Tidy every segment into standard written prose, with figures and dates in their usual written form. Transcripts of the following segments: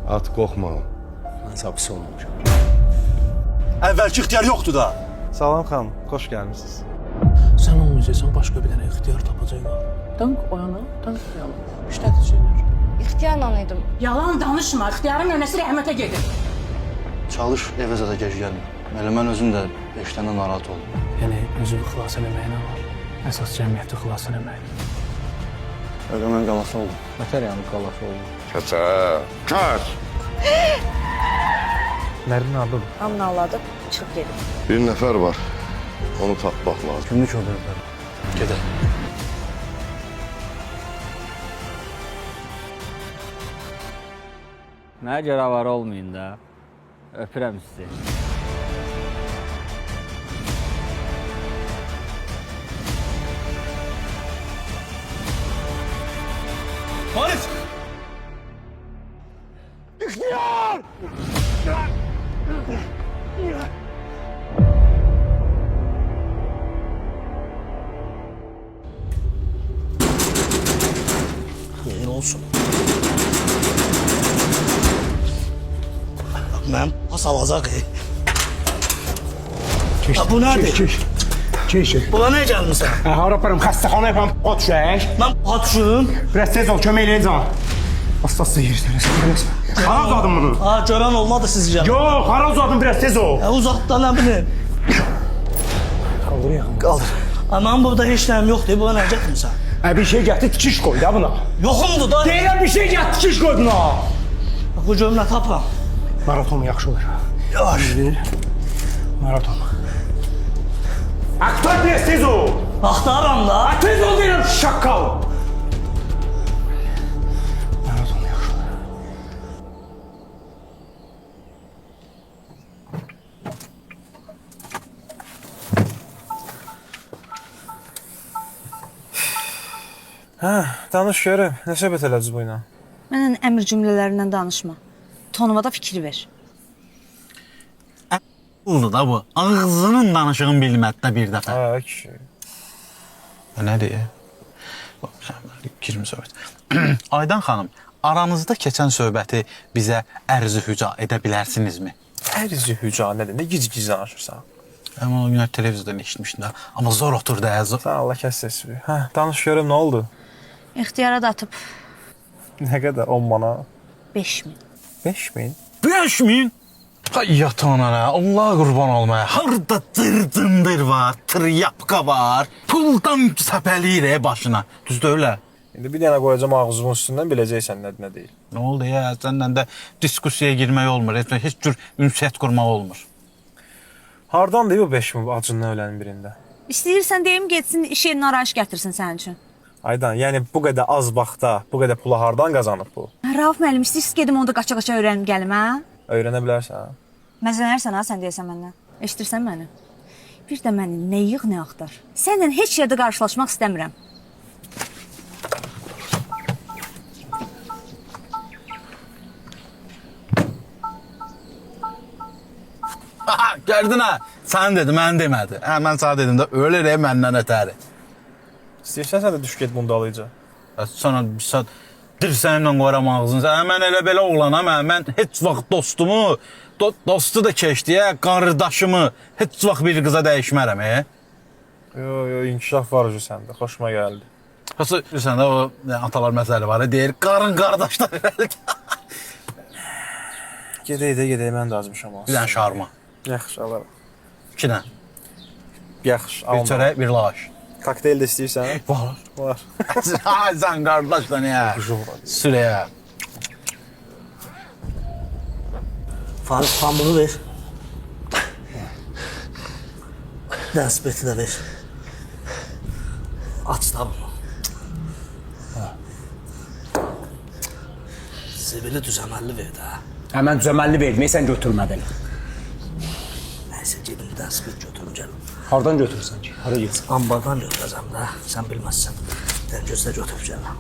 At qorxma. Mən sabis olmamışam. Əvvəlki ixtiyar yoxdur da. Salam xanım, xoş gəlmisiniz. Sən olmayacaqsan, başqa bir dənə ixtiyar tapacaqlar. Tank oyana, tank yana. İşlədəcəklər. İxtiyarla idim. Yalan danışma, ixtiyarın nənəsi rəhmətə gedib. Çalış evə zada gec gəlmə. Elə mən özüm də 5 dənə narahat oldum. Yəni özünü xilas eləməyə nə var? Əsas cəmiyyəti xilas eləmək. Öyle mən qalası oldum. Nətər yəni qalası oldu? Kaça. Kaç. Nərin adı? Hamını ağladı, çıxıb gedib. Bir nəfər var. Onu tapmaq lazım. Kimlik o dövbər? Gedək. Nə görə var olmayın da. Öpürəm sizi. Halis! Xeyir olsun. Mən pas alacaq. Bu nədir? Keç. Buna nə gəlmisən? Hara aparım? Xəstəxana yapam, od düşək. Mən patuşum. Biraz tez ol, kömək eləyəcəm. Hastası yerirsiniz. Hara uzadım bunu? Ha, görən olmadı siz gəlin. Yox, hara uzadım, biraz tez ol. Uzaqda nə bilim. Qaldır yaxın. Qaldır. Mən burada heç nəyim yoxdur, buna nə gətirmisən? Bir şey gətir, tikiş koy da buna. Yoxumdur da. Deyirəm bir şey gətir, tikiş koy buna. Bu gömlə tapam. Maraton yaxşı olur. Yavaş. Maraton. Aktar biraz tez ol. Axtaram da. Tez ol deyirəm, şaqqal. Maraton yaxşı olur. Danış görüm, nə söhbət elədiniz bu ilə? Mənlə əmr cümlələrindən danışma. Tonuma da fikir ver. Oldu da bu. Ağzının danışığın bilmədi də bir dəfə. Hə, kişi. Nə deyə? Girim söhbət. Aydan xanım, aranızda keçən söhbəti bizə ərzi hüca edə bilərsinizmi? Ərzi hüca nədir? Nə gic-gic danışırsan? Amma o günlər televizordan eşitmişdim də. Amma zor oturdu əzə. Sən Allah kəs sesi. Hə, danış görüm, nə oldu? İxtiyara da atıb Nə qədər? 10 manat? 5000. 5000? 5000? Hay yatana, Allah qurban olmaya. Harda dırdındır var, tryapka var. Puldan səpəliyir başına. Düz deyil? İndi bir dənə qoyacam ağzımın üstündən biləcəksən nədir, nə deyil. Nə oldu ya? Səndən də diskusiyaya girmək olmur. Heç cür ünsiyyət qurmaq olmur. Hardan deyib o 5000 acından ölənin birində? İstəyirsən deyim getsin, iş yerinə arayış gətirsin sənin üçün. Aydan, yəni bu qədər az vaxtda, bu qədər pula hardan qazanıb bu? Rauf müəllim, istəyirsiniz gedim onu da qaça-qaça öyrənim gəlim, hə? Öyrənə bilərsən. Məzələnərsən ha, sən deyəsən məndən. Eşidirsən məni? Bir də məni nə yığ, nə axtar. Səninlə heç yerdə qarşılaşmaq istəmirəm. Gördün ha? Sən dedi, mən demədi. Mən sənə dedim də ölür məndən ötəri. İstəyirsən sən də düş get bundalayıca. Sonra bir saat dirsənimlə qoyuram ağzını. Mən elə belə oğlanam, mən heç vaxt dostumu, dostu da keçdi, qardaşımı heç vaxt bir qıza dəyişmərəm. Yo, inkişaf var ucu səndə, xoşuma gəldi. Hətta bilirsən də o atalar məsələ var, deyir, qarın qardaşlar. Gedək, mən də azmışam. Bir dənə şarma. Yaxşı, alaram. 2 dənə. Yaxşı, Bir çörək, bir laş. Kokteyl də istəyirsən? Var. Var. Sən qardaş da niyə? Sürəyə. Faris pambığı ver. Dəsbeti də ver. Aç da bunu. Zibili düzəməlli ver də. Həmən düzəməlli verməyəsən götürmədin. Nəysə gedim dəsbet götürüm gəlim. Hardan götürürsən ki? Hara getsin? Ambardan götürəcəm də, sən bilməzsən. Dən gözlə götürüb gələm.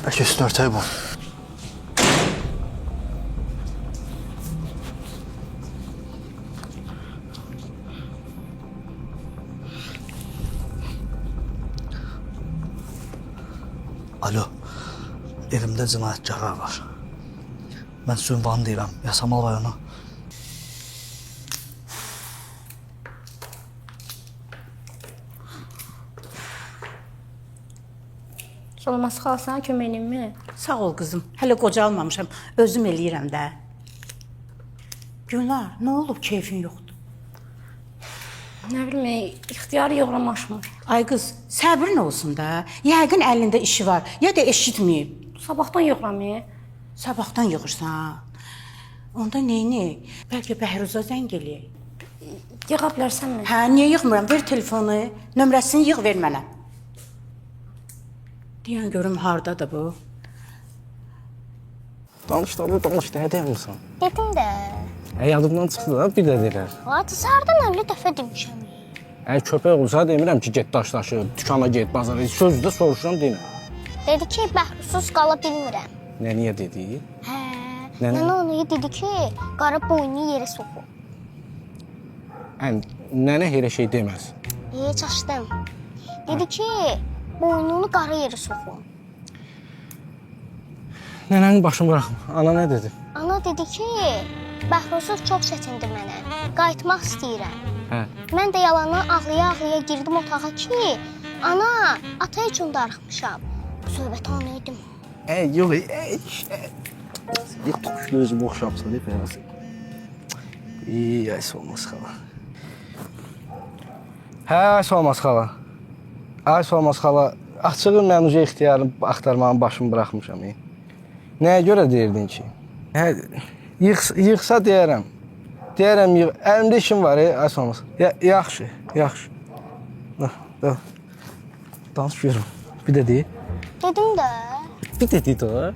Bəlkə üstün örtəyi bu. Alo, Elimdə cinayətkarlar var. Mən sizə ünvanı deyirəm. Yasamal rayonu. Solmaz xala, sənə kömək edeyim mi? Sağ ol qızım. Hələ qocalmamışam. Özüm eləyirəm də. Gülnar, nə olub? Keyfin yoxdur. Nə bilim, ixtiyarı yoxlamaşmır. Ay qız, səbrin olsun da. Yəqin əlində işi var, ya da eşitməyib. Sabahdan yoxlamayı. Sabahdan yığırsan. Onda neyini? Bəlkə Bəhruz'a zəng eləyək. Yığa bilərsənmi? Hə, niyə yığmıram? Ver telefonu, nömrəsini yığ, ver mənə. Deyən görüm hardadır bu? Danış, nə deyirsən? Dedim də. Yadımdan çıxdı da, bir də deyirlər. Hadi sardan 50 dəfə demişəm. Köpək olsa demirəm ki, get daşdaşı, dükana get, bazara. Sözü də soruşuram, deyirəm. Dedi ki, bəhrusuz qala bilmirəm. Niyə dedi? Hə. Nənə? Nənə ona dedi ki, qara boynunu yerə soxur. Nənə elə şey deməz. Heç açdım. Dedi ki, boynunu qara yerə soxur. Nənənin başını buraxma. Ana nə dedi? Ana dedi ki, bəhrusuz çox çətindir mənə. Qayıtmaq istəyirəm. Hə. Mən də yalandan ağlaya-ağlaya girdim otağa ki, ana, ata üçün darıxmışam. Bu söhbəti ona edim. Yox, Tuş gözümü oxşamsan, ne fərası. Ayıs olmaz xala. Hə, ayıs olmaz xala. Ayıs olmaz xala. Açığı mən uca ixtiyarını axtarmağın başımı bıraxmışam. Nəyə görə deyirdin ki? Yıxsa deyərəm. Deyərəm, əlimdə işim var, ayıs olmaz. Yaxşı. Danış görüm. Bir də deyil. Dedim də. Bir də deyil o.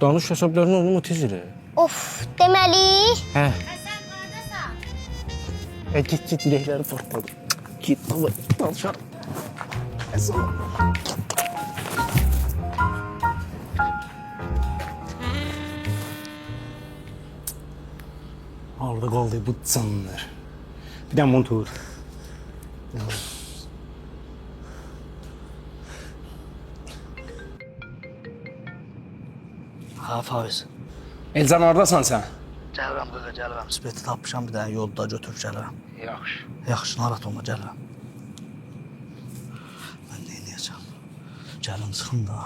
Danış hesablarını onu mu tez elə? Of, deməli. Hə. Sən haradasan? Git, ürəkləri farqladı. Git, baba, danışar. Orada qaldı bu canlar. Bir də montur. Ha, Faiz. Elcan, oradasan sən? Gəlirəm, qaqa, gəlirəm. Speti tapmışam, bir dənə yolda götürüb gəlirəm. Yaxşı. Yaxşı, narahat olma, gəlirəm. Mən nə edəcəm? Gəlin çıxın da.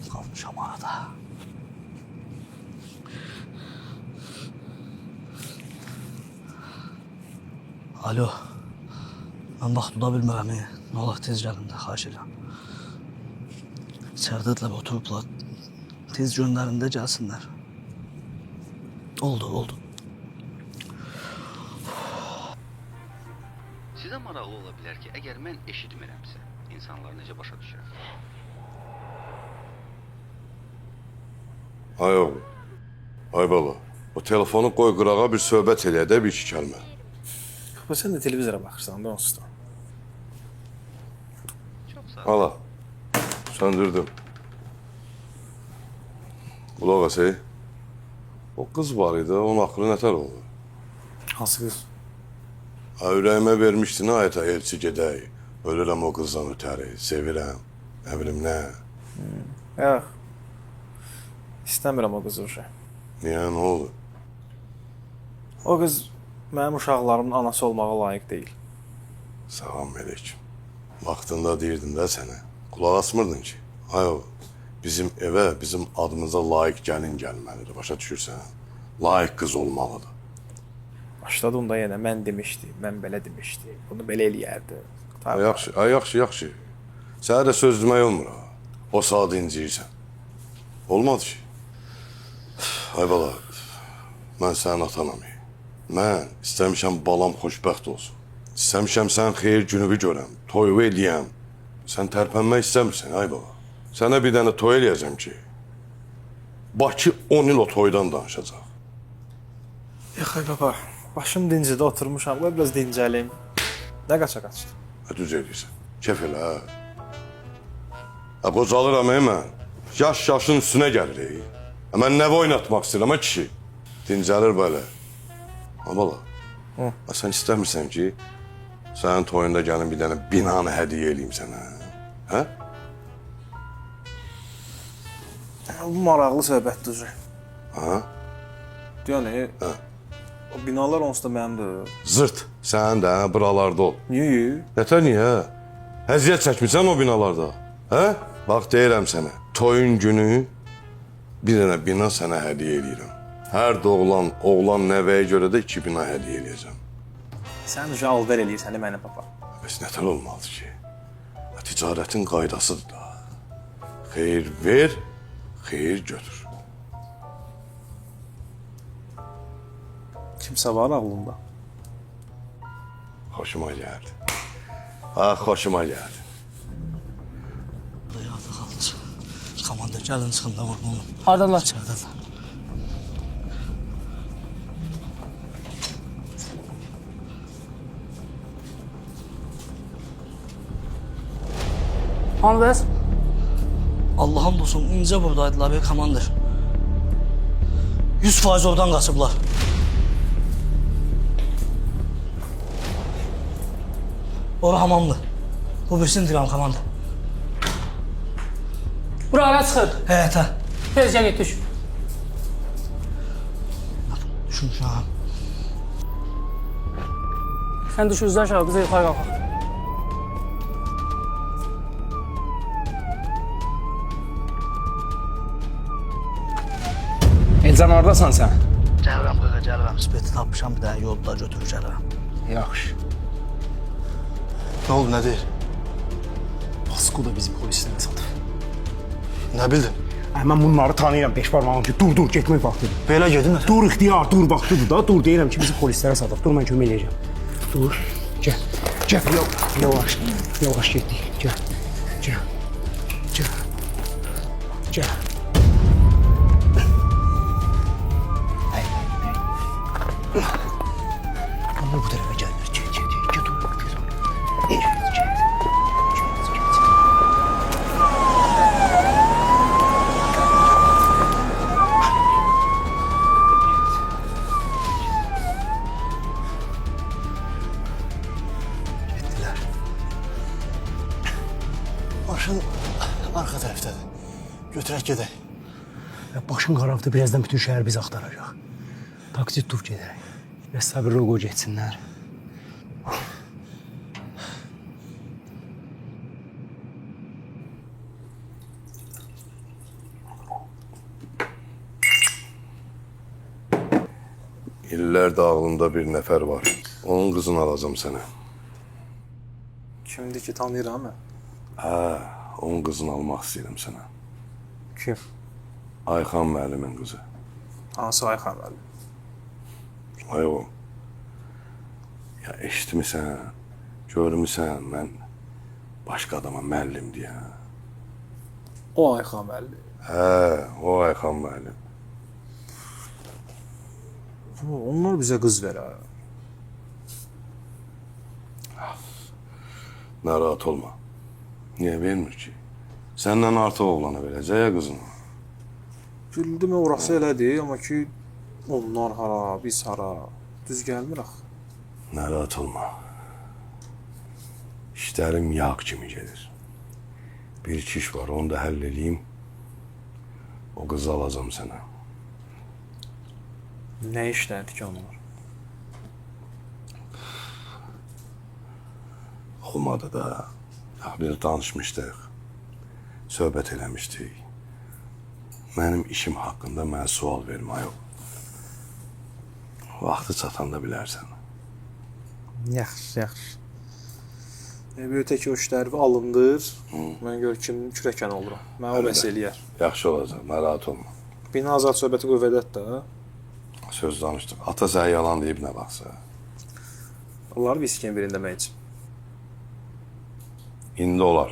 Qalmışam arada. Alo. Mən vaxt tuta bilmirəm. Nə olar, tez gəlin də, xahiş edirəm. İçəridədirlər, oturublar. Tez göndərin də gəlsinlər. Oldu. Sizə maraqlı ola bilər ki, əgər mən eşitmirəmsə, insanlar necə başa düşər? Ay oğlum, ay bala, o telefonu qoy qırağa bir söhbət eləyə də bir iki kəlmə. Sən də televizora baxırsan da onsuz da. Hala, söndürdüm. Qulaq as, o qız var idi, onun axırı nətər oldu? Hansı qız? Ürəyimə vermişdin, ayətə elçi gedək. Ölürəm o qızdan ötəri, sevirəm, nə bilim nə. Yox. İstəmirəm o qızı uşaq. Niyə, nə oldu? O qız mənim uşaqlarımın anası olmağa layiq deyil. Sağam Melek. Vaxtında deyirdin də sənə. Qulaq asmırdın ki. Ay o, bizim evə, bizim adımıza layiq gəlin gəlməlidir, başa düşürsən? Layiq qız olmalıdır. Başladı onda yenə, mən demişdi, mən belə demişdi, bunu belə eləyərdi. Yaxşı. Sənə də söz demək olmur ha. O saat inciyirsən. Olmadı ki. Ay bala, mən sənin atanam. Mən istəmişəm balam xoşbəxt olsun. İstəmişəm sən xeyir günüvü görəm, toyu eləyəm. Sən tərpənmək istəmirsən, ay bala. Sənə bir dənə toy eləyəcəm ki, Bakı 10 il o toydan danışacaq. Yox, ay baba, başım dincidə oturmuşam, qoy biraz dincəlim. Nə qaça-qaçdı? Düz edirsən, kef elə, qocalıram, mən. Yaşın üstünə gəlir, mən nəvə oynatmaq istəyirəm, kişi. Dincəlir belə. Bala, sən istəmirsən ki, sənin toyunda gəlin bir dənə binanı hədiyyə eləyim sənə. Hə? Bu maraqlı söhbətdir. Ha? Yəni, o binalar onsuz da mənimdir. Zırt. Sən də buralarda ol. Niyə? Nətər niyə? Əziyyət çəkmirsən o binalarda. Hə? Bax deyirəm sənə. Toyun günü bir dənə bina sənə hədiyyə eləyirəm. Hər doğulan oğlan nəvəyə görə də 2 bina hədiyyə eləyəcəm. Sən uca alver eləyirsən mənə papa. Bəs nətər olmalıdır ki? Ticarətin qaydasıdır da. Xeyir ver, xeyir götür. Kimsə var ağlında. Xoşuma gəldi. Ha, xoşuma gəldi. Dayaqda qaldı. Komandir, gəlin çıxın da vurma onu. Hardalar? İçəridədir. Hanı bəs? Allah'ım olsun, incə buradaydılar be komandir. 100% oradan qaçıblar. Ora hamamdır. Bu birsin diram komandir. Buraya çıxır. Həyətə. Tezcə get düş. Düşmüşəm. Sən düş üzdən aşağı, bizə yuxarı qalxaq. Elcan hardasan sən? Gəlirəm qaqa, gəlirəm. Speti tapmışam, bir dənə yolda götürür gəlirəm. Yaxşı. Nə oldu, nə deyir? Pasko da bizim polislərə satıb. Nə bildin? Mən bunları tanıyıram, 5 barmağım ki, dur, getmək vaxtıdır. Belə gedin. Dur, ixtiyar, dur, vaxtıdır da, dur, deyirəm ki, bizi polislərə satıb. Dur, mən kömək eləyəcəm. Dur, gəl, yavaş, yavaş getdik, gəl. Onlar bu tərəfə gəlmir, get, Maşın arxa tərəfdədir. Götürək gedək. Başın qarabdı, birazdan bütün şəhər bizi axtaracaq. Taksi tutub gedərək. Bəs sabırlı qoy getsinlər. İllərdə ağlımda bir nəfər var. Onun qızını alacam sənə. Kimdir ki, tanıyıram mən? Hə, onun qızını almaq istəyirəm sənə. Kim? Ayxan müəllimin qızı. Hansı Ayxan müəllim? Ay oğlum. Ya eşitmisən, görmüsən, mən başqa adama müəllim deyəm. O Ayxan müəllim. Hə, o Ayxan müəllim. Onlar bizə qız verər. Narahat olma. Niyə vermir ki? Səndən artıq oğlana verəcək ya qızını. Bildim, orası elədir, amma ki, onlar hara, biz hara, düz gəlmir axı. Narahat olma. İşlərim yağ kimi gedir. Bir iki iş var, onu da həll edeyim. O qızı alacam sənə. Nə işlərdir ki onlar? Olmadı da. Bir danışmışdıq. Söhbət eləmişdik. Mənim işim haqqında mənə sual vermə yox. Vaxtı çatanda bilərsən. Yaxşı, yaxşı. Ötəki o işləri alındır. Mən gör kim kürəkən olurum. Mən o bəs eləyər. Yaxşı olacaq, narahat olma. Bina azad söhbəti qüvvədət də. Söz danışdıq. Ata sənə yalan deyib nə baxsa. Onları viskinin birində mən içim. İndi olar.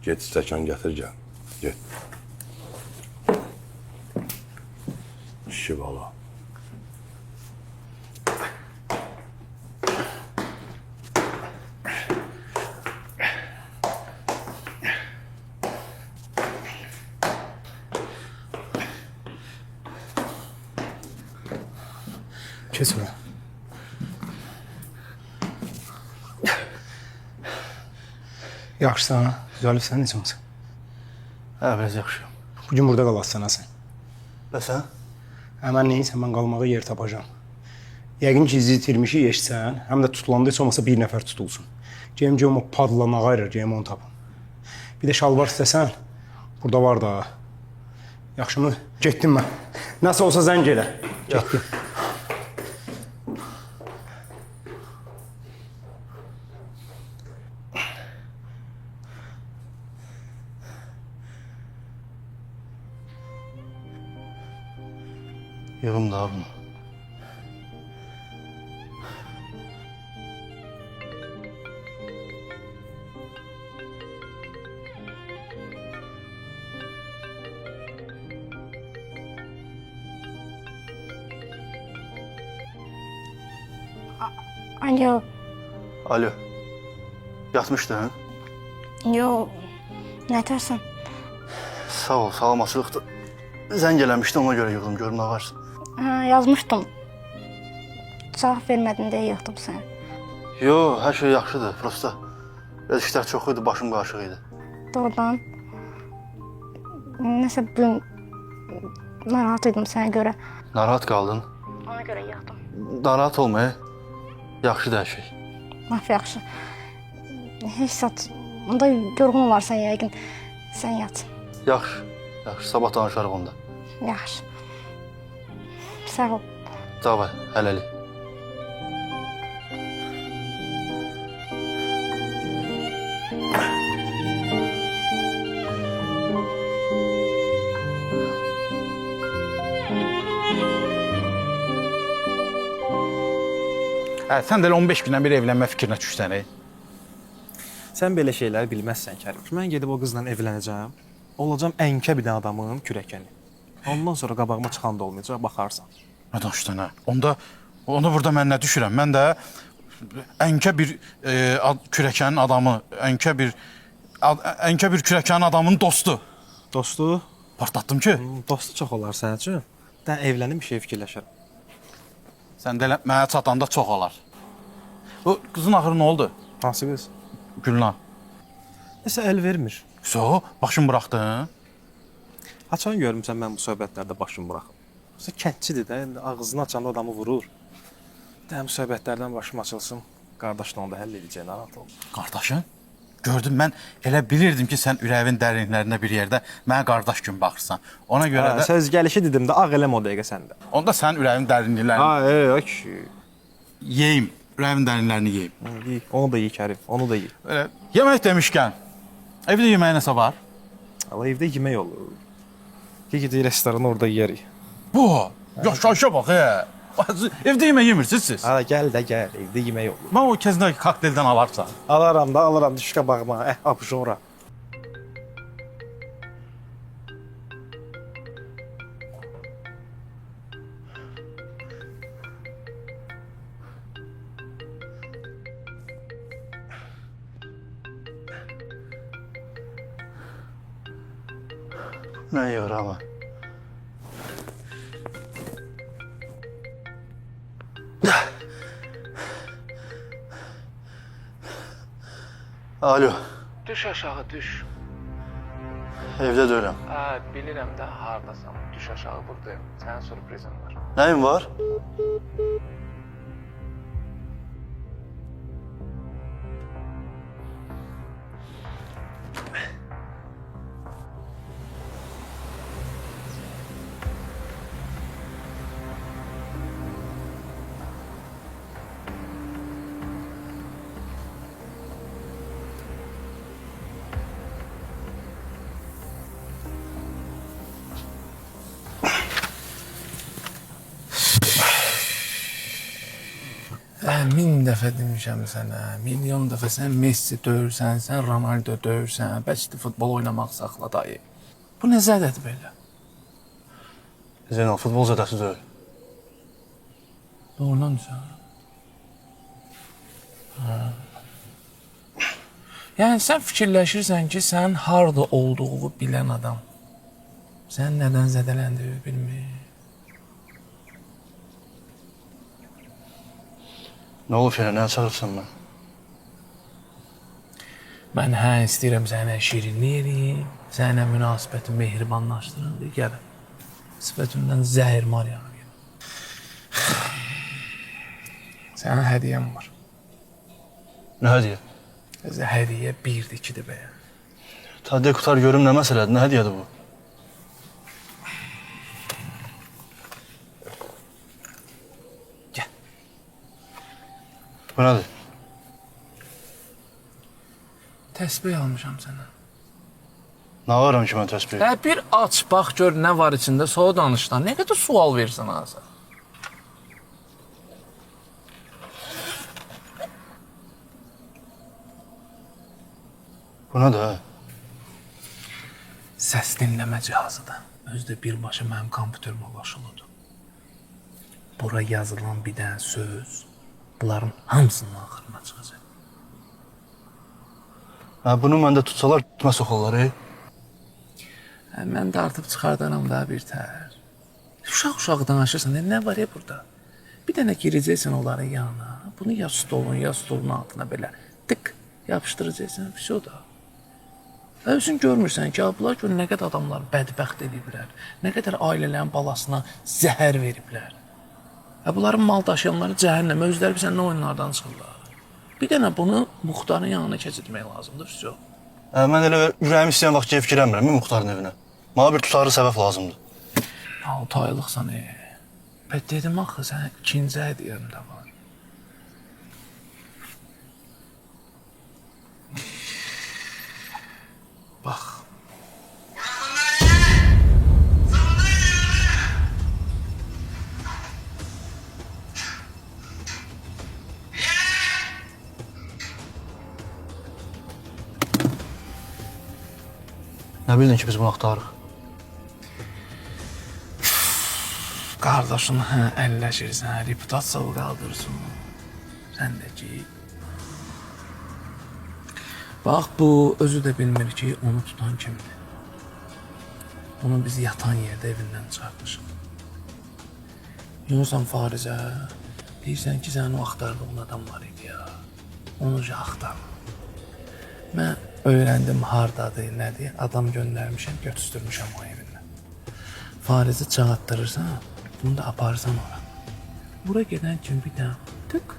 Get stəkan gətir gəl. Get. Şişi bala. Keç ora. Yaxşısan, ha? Zülf, sən necə olsun? Hə, biraz yaxşıyam. Bugün burada qalasın, ha sən. Və sən? Hə, mən neyinsə, mən qalmağa yer tapacağam. Yəqin ki, izi itirmişi eşitsən, həm də tutulanda heç olmasa bir nəfər tutulsun. Geyim o padlanağa ayırır, geyim onu tapım. Bir də şalvar istəsən, burada var da. Yaxşımı? Getdim mən. Nəsə olsa zəng elə. Getdim. Yığım daha bunu. Alo. Alo. Yatmışdın? Yo. Nə tərsən? Sağ ol, salamatçılıqdır. Zəng eləmişdi, ona görə yığdım, görüm nə varsın. Hə, yazmışdım. Cavab vermədin deyə yığdım səni. Yo, hər şey yaxşıdır, prosta. Biraz işlər çox idi, başım qarışıq idi. Doğrudan. Nəsə bugün narahat idim sənə görə. Narahat qaldın. Ona görə yığdım. Narahat olma, yaxşıdır hər şey. Laf yaxşı. Heç zat. Onda yorğun olarsan yəqin. Sən yat. Yaxşı, yaxşı, sabah danışarıq onda. Yaxşı. Sağ ol. Davay, hələlik. Sən də elə 15 gündən bir evlənmə fikrinə düşsən, Sən belə şeyləri bilməzsən Kərim. Mən gedib o qızla evlənəcəm. Olacam ənkə bir dənə adamın kürəkəni. Ondan sonra qabağıma çıxan da olmayacaq, baxarsan. Nə danışdın, hə? Onda burada mən nə düşürəm? Mən də ənkə bir kürəkənin adamı, ənkə bir kürəkənin adamın dostu. Dostu? Partlatdım ki. Dostu çox olar sənin üçün. Dən evlənim bir şey fikirləşərəm. Sən də elə mənə çatanda çox olar. O qızın axırı nə oldu? Hansı qız? Gülnar. Nəsə əl vermir. So, başım buraxdın. Açan görmüsən mən bu söhbətlərdə başım buraxım. Kəndçidir də, indi ağzını açanda adamı vurur. Dəm söhbətlərdən başım açılsın. Qardaşla onu da həll edəcək, narahat olma. Qardaşın? Gördüm, mən elə bilirdim ki, sən ürəyin dərinlərində bir yerdə mənə qardaş kimi baxırsan. Ona görə də... Söz gəlişi dedim də, ağ eləm o dəqiqə səndə. Onda sən ürəyin dərinliklərini... Yeyim, ürəyin dərinlərini yeyim. Onu da yey Kərim, onu da yey. Yemək demişkən, evdə yeməyi nəsə var? Allah, evdə yemək olur. Gedək restorana orada yeyərik. Bu, yaşayışa bax, evdə yemək yemirsiniz siz? Hala, gəl də gəl, evdə yemək olur. Mən o kəzindəki kokteldən alarsan. Alaram, düşkə baxma, apışa ora. Nə yığır ama? Alo. Düş aşağı, düş. Evdə deyirəm. Bilirəm də hardasan. Düş aşağı, buradayım. Sənin sürprizin var. Nəyin var? Min dəfə demişəm sənə, milyon dəfə sən Messi döyürsən, sən Ronaldo döyürsən, bəlkə futbol oynamaq saxla dayı. Bu nə zədədir belə? Zeynal, futbol zədəsi deyil. Doğrudan sən. Yəni sən fikirləşirsən ki, sən harda olduğunu bilən adam. Sən nədən zədələndiyi bilmir. Nə olub şeylə, nəyə çağırırsan mən? Mən istəyirəm sənə şirinlik eləyim, sənə münasibəti mehribanlaşdırım, gəlin. Sifətimdən zəhirmar yanır. Sənə hədiyyəm var. Nə hədiyyə? Hədiyyə 1-dir, 2-dir bəyəm. Tadiyə qutar görüm nə məsələdir, nə hədiyyədir bu? Gəl. Bu nədir? Təsbih almışam sənə. Nə varam ki mən təsbih? Bir aç, bax, gör nə var içində, sonra danışdan. Nə qədər sual versən azə? Bu nədir, hə? Səs dinləmə cihazıdır. Özdə birbaşa mənim kompüterimə başılıdır. Bura yazılan bir dənə söz, bunların hamısının axırına çıxacaq. Hə, bunu məndə tutsalar, tutma soxarlar, Mən də artıb çıxardaram da bir tər. Uşaq-uşaq danışırsan, nə var ya burada? Bir dənə girəcəksən onların yanına, bunu ya stolun altına belə tık yapışdıracaqsən, bir şey o da. Özün görmürsən ki, bunlar gör nə qədər adamlar bədbəxt ediblər, nə qədər ailələrin balasına zəhər veriblər. Bunların mal daşıyanları cəhənnəm, özləri bir səndən oyunlardan çıxırlar. Bir dənə bunu Muxtarın yanına keçirmək lazımdır, все. Mən elə ürəyim istəyən vaxt fikir əmirəm Muxtarın evinə. Mənə bir tutarlı səbəb lazımdır. Altaylıqsan, dedim axı, sən ikinci hədiyyəm də var. Bax. Nə bildin ki biz bunu axtarırıq? Qardaşın əlləşirsən, reputasiyalı qaldırsın. Sən də ki. Bax, bu özü də bilmir ki, onu tutan kimdir. Bunu biz yatan yerdə evindən çıxartmışıq. Yunusam Farizə, deyirsən ki, sənin o axtardığın adam var idi ya. Onu axtar. Mən öyrəndim hardadır, nədir, adam göndərmişəm, götüstürmüşəm o evindən. Farizi çağatdırırsan, bunu da aparırsan ora. Bura gedən kimi bir dənə tık,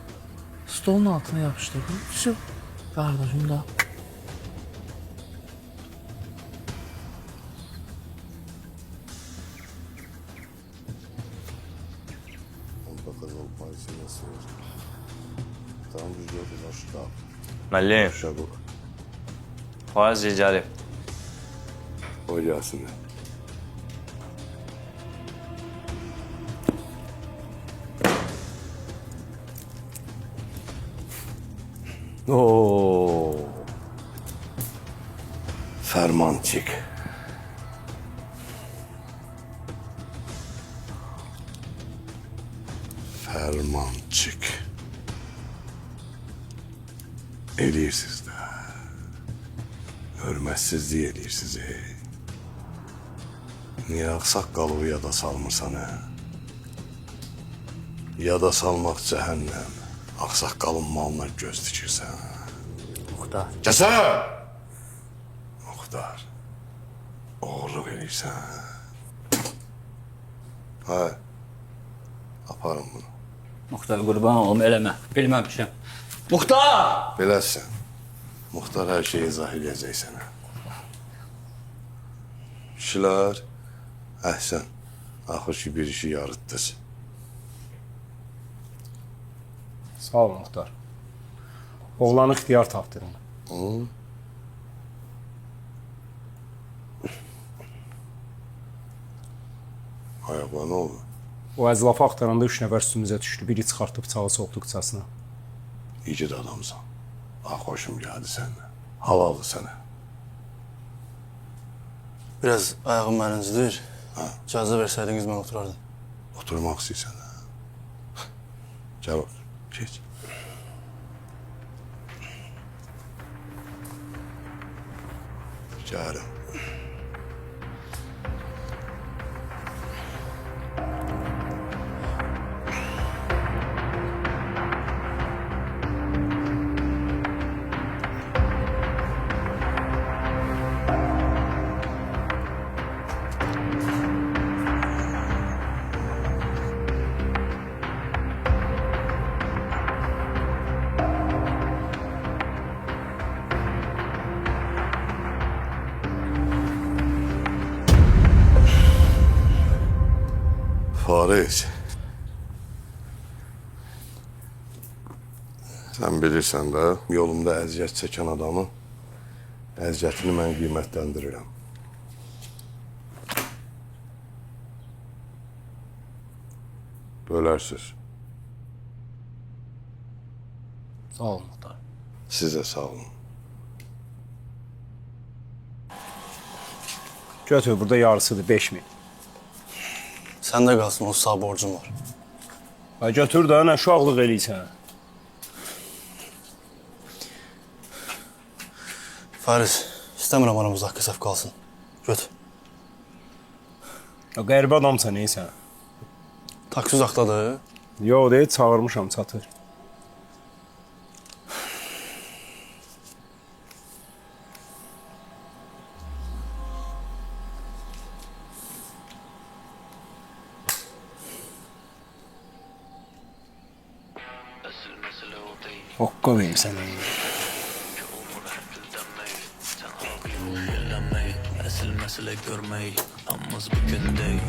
stolun altına yapışdırdım, все, qardaşım da. Müəllim, Faiz gəlib. O gəlsin. Fərmançıq. Fərmançıq. Eləyirsiniz də. Hörmətsizlik eləyirsiniz, Niyə ağsaqqalı yada salmırsan, Yada salmaq cəhənnəm. Ağsaqqalın malına göz dikirsən. Muxtar. Kəsən! Muxtar. Oğurluq eləyirsən. Hə. Aparın bunu. Muxtar qurban olum, eləmə. Bilməmişəm. Muxtar! Beləsən. Muxtar hər şeyi izah eləyəcək sənə. Kişilər, əhsən. Axır ki, bir işi yarıtdınız. Sağ ol Muxtar. Oğlanı ixtiyar tapdırın. Ayaqla nə oldu? O əzlafı axtaranda 3 nəfər üstümüzə düşdü. Biri çıxartıb çalı soxduqcasına. İgid adamsan. Xoşum gəldi səndən. Halaldır sənə. Biraz ayağım mənincidir. İcazə versəydiniz mən oturardım. Oturmaq istəyirsən. Gəl otur. Geç. Gəlin. Fariz. Sen bilirsən də, yolumda əziyyət çəkən adamı, əziyyətini mən qiymətləndirirəm. Bölərsiniz. Sağ ol Muxtar. Siz də sağ olun. Götür, burada yarısıdır 5000. Səndə qalsın, o sağ borcum var. Ha götür də, nə uşaqlıq eləyirsən? Fariz, istəmirəm aramızda haqq-hesab qalsın. Götür. Ya qəribə adamsan, neysən? Taksi uzaqdadır. Yox, deyil, çağırmışam, çatır. Hokka verim sənə. Əsl məsələ görmək, amız bu gündək.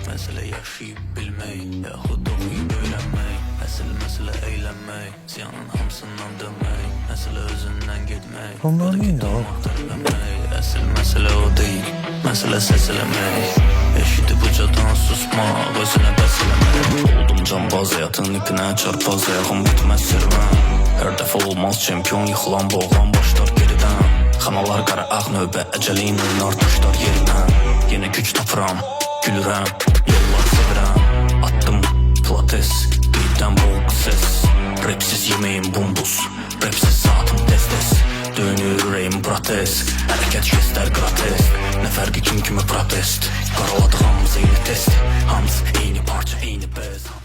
Məsələ yaşayıb bilmək, yaxud oxuyub öyrənmək. Əsl məsələ əylənmək, ziyanın hamısından dönmək. Məsələ özündən getmək, Bunlar neydi o? Əsl məsələ o deyil, məsələ səs eləmək. Eşidib ucadan susmaq, özünə bəs eləmək. Oldum canbaz həyatın ipinə çarpaz, ayağım bitməz sirvən. Hər dəfə olmaz çempion, yıxılan boğulan başlar geridən. Xanalar qara ağ növbə, əcəliyin oynar daşlar yerindən. Yenə güc tapıram, gülürəm, yollar sevirəm. Attım pilates, qeybdən boğuk ses. Rapsiz yeməyim bumbuz, rapsiz saatım tez-tez. Dönür ürəyim protesk, hərəkət jestlər grotesk. Nə fərqi kim kimi protest, qaraladıq hamımız eyni test. Hamısı eyni parça, eyni bez.